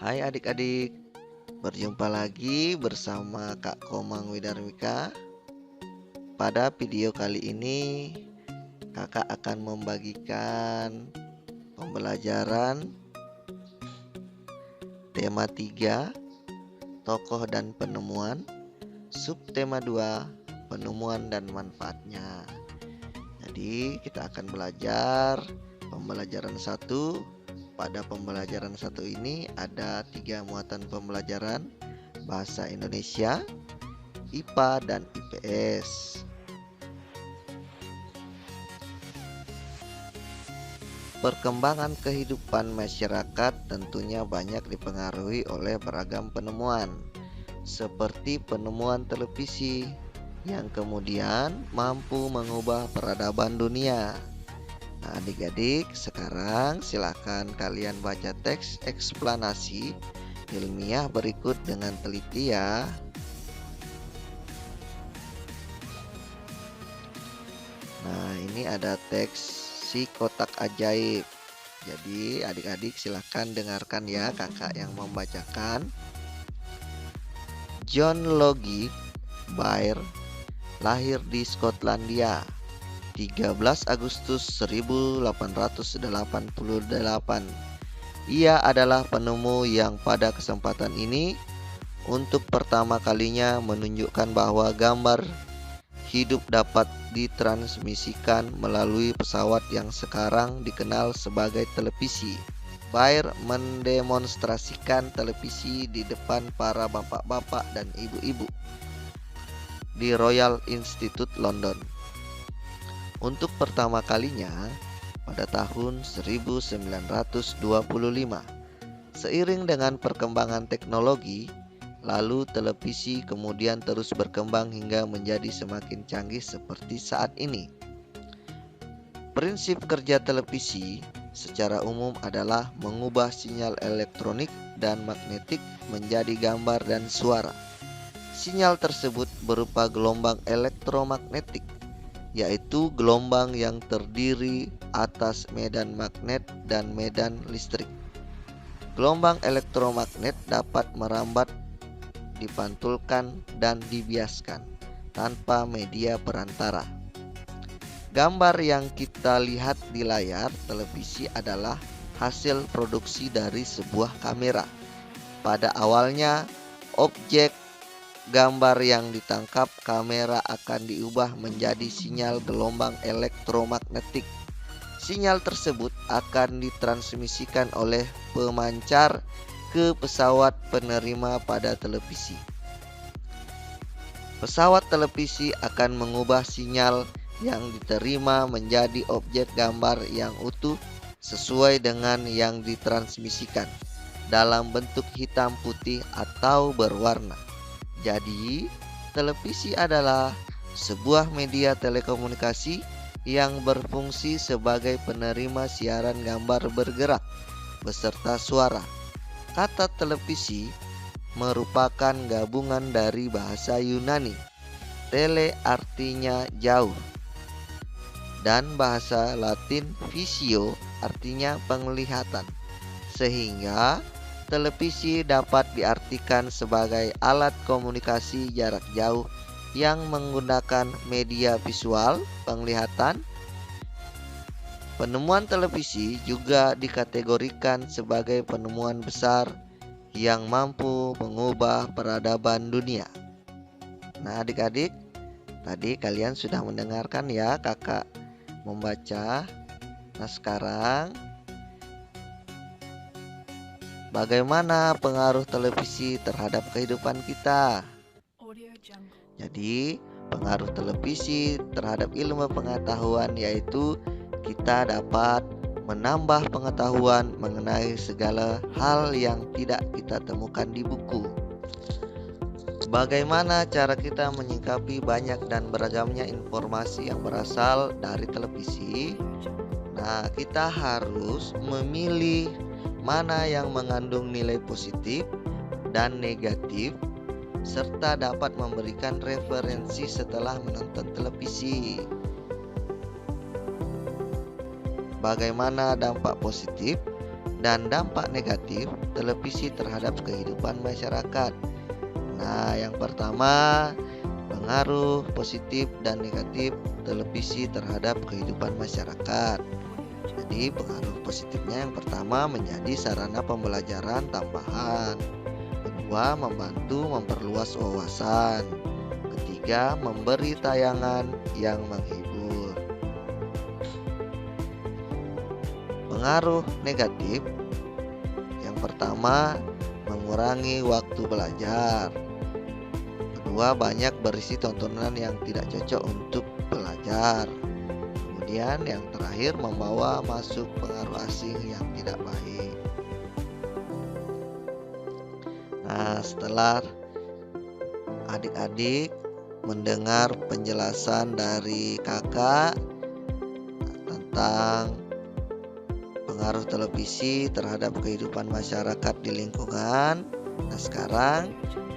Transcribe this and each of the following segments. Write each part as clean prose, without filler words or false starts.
Hai adik-adik, berjumpa lagi bersama Kak Komang Widarmika. Pada video kali ini, kakak akan membagikan pembelajaran tema 3, tokoh dan penemuan, subtema 2, penemuan dan manfaatnya. Jadi kita akan belajar pembelajaran 1. Pada pembelajaran 1 ini ada 3 muatan pembelajaran: bahasa Indonesia, IPA, dan IPS. Perkembangan kehidupan masyarakat tentunya banyak dipengaruhi oleh beragam penemuan, seperti penemuan televisi yang kemudian mampu mengubah peradaban dunia. Nah, adik-adik, sekarang silakan kalian baca teks eksplanasi ilmiah berikut dengan teliti ya. Nah, ini ada teks si kotak ajaib. Jadi adik-adik silakan dengarkan ya kakak yang membacakan. John Logie Baird lahir di Skotlandia 13 Agustus 1888. Ia adalah penemu yang pada kesempatan ini untuk pertama kalinya menunjukkan bahwa gambar hidup dapat ditransmisikan melalui pesawat yang sekarang dikenal sebagai televisi. Baird mendemonstrasikan televisi di depan para bapak-bapak dan ibu-ibu di Royal Institute London untuk pertama kalinya pada tahun 1925. Seiring dengan perkembangan teknologi, lalu televisi kemudian terus berkembang hingga menjadi semakin canggih seperti saat ini. Prinsip kerja televisi secara umum adalah mengubah sinyal elektronik dan magnetik menjadi gambar dan suara. Sinyal tersebut berupa gelombang elektromagnetik, yaitu gelombang yang terdiri atas medan magnet dan medan listrik. Gelombang elektromagnet dapat merambat, dipantulkan, dan dibiaskan tanpa media perantara. Gambar yang kita lihat di layar televisi adalah hasil produksi dari sebuah kamera. Pada awalnya, objek gambar yang ditangkap kamera akan diubah menjadi sinyal gelombang elektromagnetik. Sinyal tersebut akan ditransmisikan oleh pemancar ke pesawat penerima pada televisi. Pesawat televisi akan mengubah sinyal yang diterima menjadi objek gambar yang utuh sesuai dengan yang ditransmisikan dalam bentuk hitam putih atau berwarna. Jadi, televisi adalah sebuah media telekomunikasi yang berfungsi sebagai penerima siaran gambar bergerak beserta suara. Kata televisi merupakan gabungan dari bahasa Yunani, tele artinya jauh, dan bahasa Latin visio artinya penglihatan, sehingga televisi dapat diartikan sebagai alat komunikasi jarak jauh yang menggunakan media visual, penglihatan. Penemuan televisi juga dikategorikan sebagai penemuan besar yang mampu mengubah peradaban dunia. Nah, adik-adik, tadi kalian sudah mendengarkan ya kakak membaca. Nah, sekarang bagaimana pengaruh televisi terhadap kehidupan kita? Jadi, pengaruh televisi terhadap ilmu pengetahuan yaitu kita dapat menambah pengetahuan mengenai segala hal yang tidak kita temukan di buku. Bagaimana cara kita menyikapi banyak dan beragamnya informasi yang berasal dari televisi? Nah, kita harus memilih mana yang mengandung nilai positif dan negatif, serta dapat memberikan referensi setelah menonton televisi. Bagaimana dampak positif dan dampak negatif televisi terhadap kehidupan masyarakat. Nah, yang pertama, pengaruh positif dan negatif televisi terhadap kehidupan masyarakat. Jadi, pengaruh positifnya yang pertama menjadi sarana pembelajaran tambahan. Kedua, membantu memperluas wawasan. Ketiga, memberi tayangan yang menghibur. Pengaruh negatif yang pertama, mengurangi waktu belajar. Kedua, banyak berisi tontonan yang tidak cocok untuk belajar. Kemudian yang terakhir, membawa masuk pengaruh asing yang tidak baik. Nah, setelah adik-adik mendengar penjelasan dari kakak tentang pengaruh televisi terhadap kehidupan masyarakat di lingkungan, nah sekarang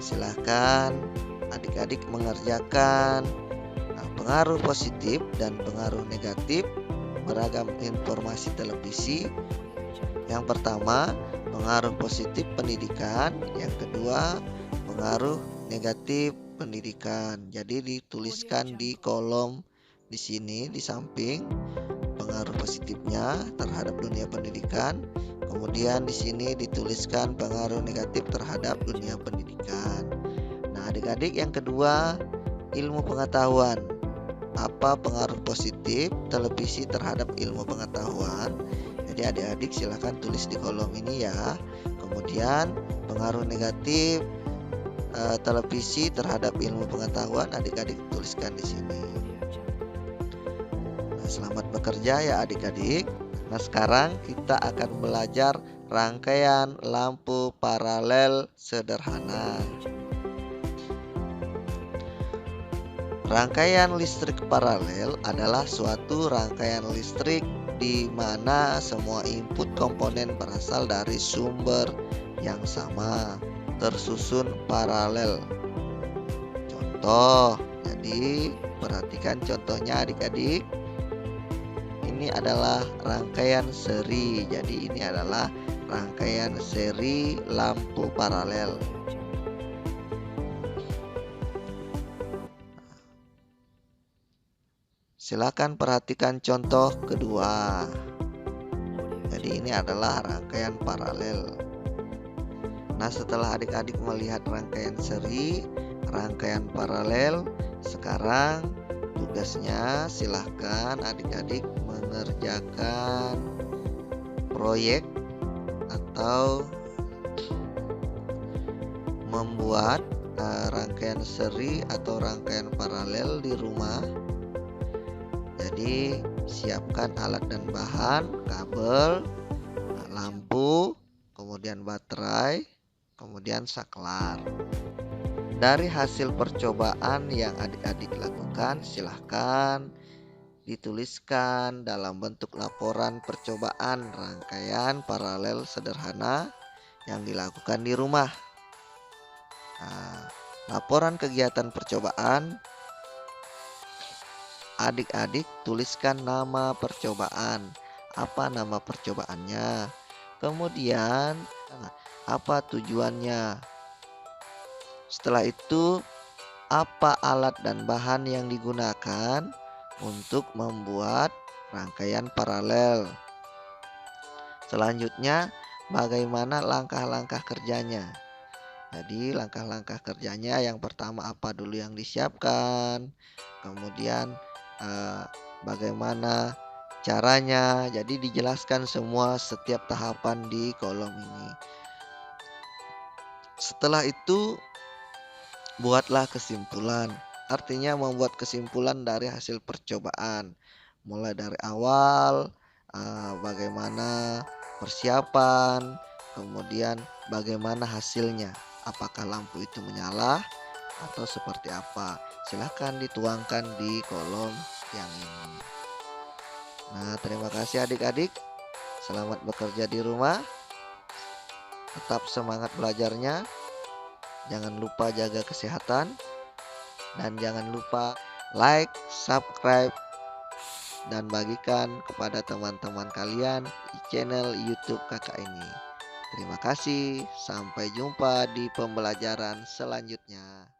silahkan adik-adik mengerjakan pengaruh positif dan pengaruh negatif beragam informasi televisi. Yang pertama, pengaruh positif pendidikan. Yang kedua, pengaruh negatif pendidikan. Jadi dituliskan di kolom di sini di samping pengaruh positifnya terhadap dunia pendidikan. Kemudian di sini dituliskan pengaruh negatif terhadap dunia pendidikan. Nah, adik-adik yang kedua, ilmu pengetahuan. Apa pengaruh positif televisi terhadap ilmu pengetahuan? Jadi adik-adik silahkan tulis di kolom ini ya. Kemudian pengaruh negatif televisi terhadap ilmu pengetahuan, adik-adik tuliskan di sini. Nah, selamat bekerja ya adik-adik. Nah, sekarang kita akan belajar rangkaian lampu paralel sederhana. Rangkaian listrik paralel adalah suatu rangkaian listrik di mana semua input komponen berasal dari sumber yang sama, tersusun paralel. Contoh, jadi perhatikan contohnya adik-adik. Ini adalah rangkaian seri. Jadi ini adalah rangkaian seri lampu paralel. Silakan perhatikan contoh kedua. Jadi ini adalah rangkaian paralel. Nah, setelah adik-adik melihat rangkaian seri, rangkaian paralel, sekarang tugasnya silahkan adik-adik mengerjakan proyek atau membuat rangkaian seri atau rangkaian paralel di rumah. Jadi siapkan alat dan bahan, kabel, lampu, kemudian baterai, kemudian saklar. Dari hasil percobaan yang adik-adik lakukan, silahkan dituliskan dalam bentuk laporan percobaan rangkaian paralel sederhana yang dilakukan di rumah. Nah, laporan kegiatan percobaan, adik-adik tuliskan nama percobaan. Apa nama percobaannya? Kemudian apa tujuannya? Setelah itu, apa alat dan bahan yang digunakan untuk membuat rangkaian paralel? Selanjutnya, bagaimana langkah-langkah kerjanya? Jadi langkah-langkah kerjanya yang pertama apa dulu yang disiapkan, kemudian bagaimana caranya. Jadi dijelaskan semua setiap tahapan di kolom ini. Setelah itu buatlah kesimpulan. Artinya membuat kesimpulan dari hasil percobaan. Mulai dari awal, bagaimana persiapan, kemudian bagaimana hasilnya. Apakah lampu itu menyala atau seperti apa? Silahkan dituangkan di kolom yang ini. Nah, terima kasih adik-adik. Selamat bekerja di rumah. Tetap semangat belajarnya. Jangan lupa jaga kesehatan. Dan jangan lupa like, subscribe, dan bagikan kepada teman-teman kalian di channel YouTube Kakak ini. Terima kasih, sampai jumpa di pembelajaran selanjutnya.